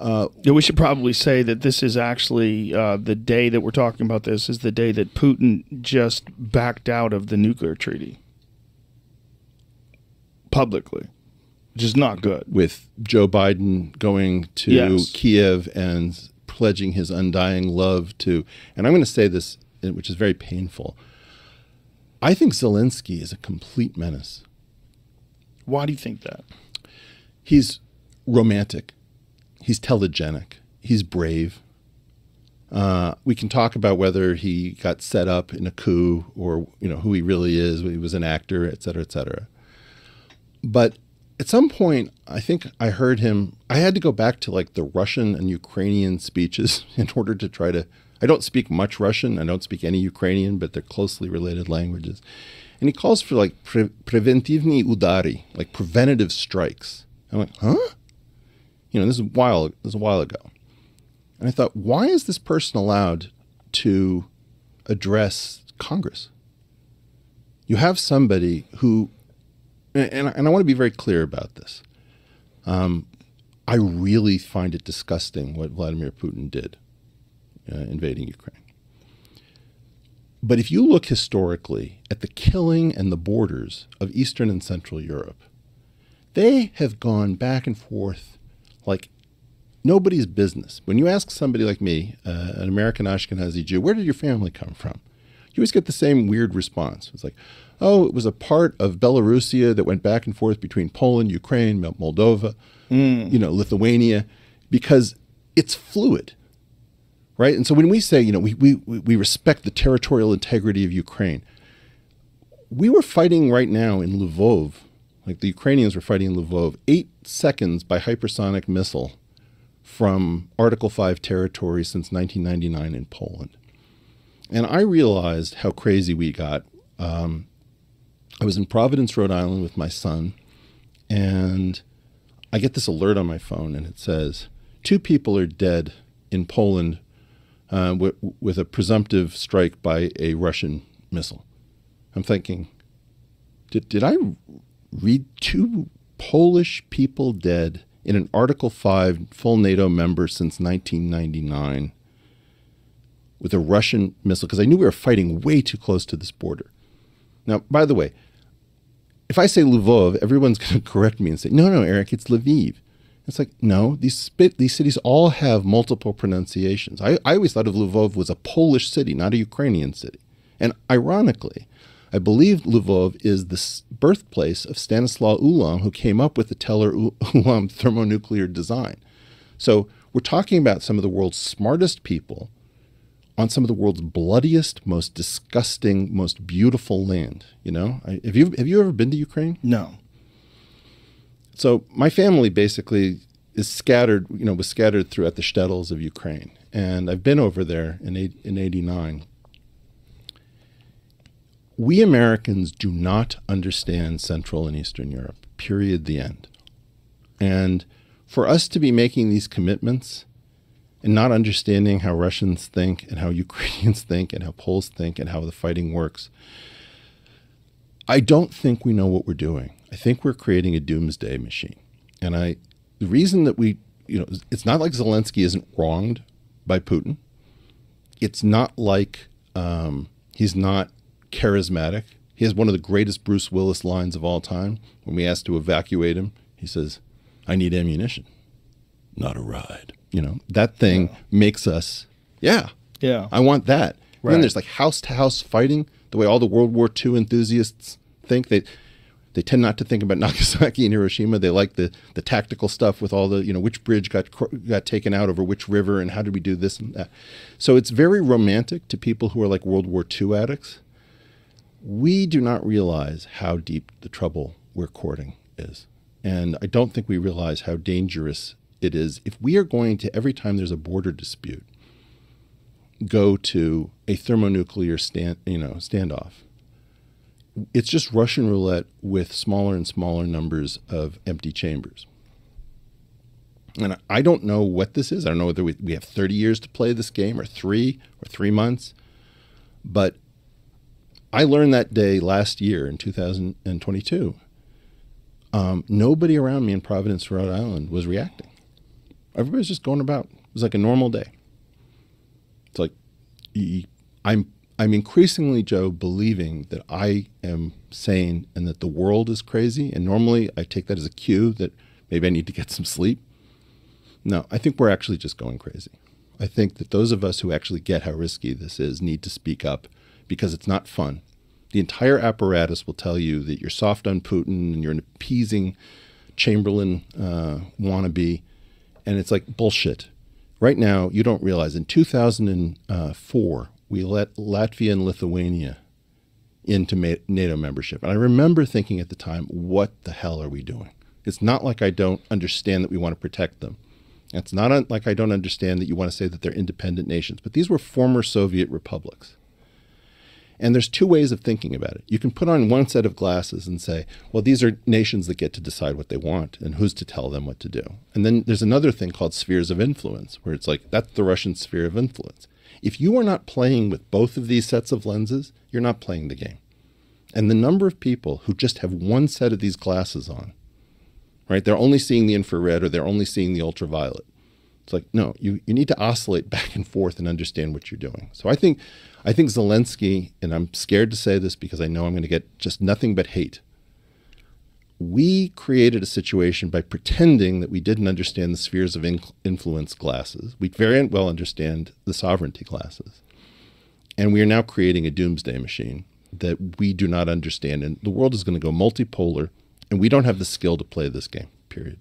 Yeah, we should probably say that this is actually the day that we're talking about this is the day that Putin just backed out of the nuclear treaty publicly, which is not good. With Joe Biden going to Yes. Kiev and pledging his undying love to, and I'm going to say this, which is very painful. I think Zelensky is a complete menace. Why do you think that? He's romantic. He's telegenic. He's brave. We can talk about whether he got set up in a coup or who he really is. He was an actor, et cetera, et cetera. But at some point, I think I heard him. I had to go back to like the Russian and Ukrainian speeches in order to try to. I don't speak much Russian. I don't speak any Ukrainian, but they're closely related languages. And he calls for like preventivny udari, like preventative strikes. I'm like, huh? This is a while ago. And I thought, why is this person allowed to address Congress? You have somebody who, and I want to be very clear about this. I really find it disgusting what Vladimir Putin did, invading Ukraine. But if you look historically at the killing and the borders of Eastern and Central Europe, they have gone back and forth like nobody's business. When you ask somebody like me, an American Ashkenazi Jew, where did your family come from? You always get the same weird response. It's like, oh, it was a part of Belarusia that went back and forth between Poland, Ukraine, Moldova, Lithuania, because it's fluid, right? And so when we say, we respect the territorial integrity of Ukraine, we were fighting right now in Lvov, like the Ukrainians were fighting in Lvov, 8 seconds by hypersonic missile from Article 5 territory since 1999 in Poland. And I realized how crazy we got. I was in Providence, Rhode Island with my son, and I get this alert on my phone, and it says, 2 people are dead in Poland with a presumptive strike by a Russian missile. I'm thinking, did I read 2 Polish people dead in an Article 5 full NATO member since 1999 with a Russian missile? Because I knew we were fighting way too close to this border. Now, by the way, if I say Lvov, everyone's going to correct me and say, no, Eric, it's Lviv. It's like, no, these cities all have multiple pronunciations. I always thought of Lvov was a Polish city, not a Ukrainian city. And ironically, I believe Lvov is the birthplace of Stanislaw Ulam, who came up with the Teller-Ulam thermonuclear design. So we're talking about some of the world's smartest people on some of the world's bloodiest, most disgusting, most beautiful land. Have you ever been to Ukraine? No. So my family basically is scattered, was scattered throughout the shtetls of Ukraine, and I've been over there in '89. We Americans do not understand Central and Eastern Europe, period, the end. And for us to be making these commitments and not understanding how Russians think and how Ukrainians think and how Poles think and how the fighting works, I don't think we know what we're doing. I think we're creating a doomsday machine. And the reason that it's not like Zelensky isn't wronged by Putin. It's not like he's not charismatic. He has one of the greatest Bruce Willis lines of all time. When we asked to evacuate him, he says, I need ammunition, not a ride. That thing makes us, I want that. Right. And then there's like house-to-house fighting, the way all the World War II enthusiasts think. They tend not to think about Nagasaki and Hiroshima. They like the tactical stuff with all the, which bridge got taken out over which river and how did we do this and that. So it's very romantic to people who are like World War II addicts. We do not realize how deep the trouble we're courting is. And I don't think we realize how dangerous it is if we are going to, every time there's a border dispute, go to a thermonuclear standoff. It's just Russian roulette with smaller and smaller numbers of empty chambers. And I don't know what this is. I don't know whether we have 30 years to play this game or 3 months. But I learned that day last year in 2022. Nobody around me in Providence, Rhode Island was reacting. Everybody's just going about. It was like a normal day. It's like I'm increasingly, Joe, believing that I am sane and that the world is crazy. And normally I take that as a cue that maybe I need to get some sleep. No, I think we're actually just going crazy. I think that those of us who actually get how risky this is need to speak up because it's not fun. The entire apparatus will tell you that you're soft on Putin and you're an appeasing Chamberlain wannabe. And it's like bullshit. Right now, you don't realize in 2004, we let Latvia and Lithuania into NATO membership. And I remember thinking at the time, what the hell are we doing? It's not like I don't understand that we want to protect them. It's not like I don't understand that you want to say that they're independent nations. But these were former Soviet republics. And there's two ways of thinking about it. You can put on one set of glasses and say, well, these are nations that get to decide what they want, and who's to tell them what to do. And then there's another thing called spheres of influence, where it's like, that's the Russian sphere of influence. If you are not playing with both of these sets of lenses, you're not playing the game. And the number of people who just have one set of these glasses on, right? They're only seeing the infrared or they're only seeing the ultraviolet. It's like, no, you need to oscillate back and forth and understand what you're doing. So I think Zelensky, and I'm scared to say this because I know I'm going to get just nothing but hate. We created a situation by pretending that we didn't understand the spheres of influence glasses. We very well understand the sovereignty glasses. And we are now creating a doomsday machine that we do not understand. And the world is going to go multipolar, and we don't have the skill to play this game, period.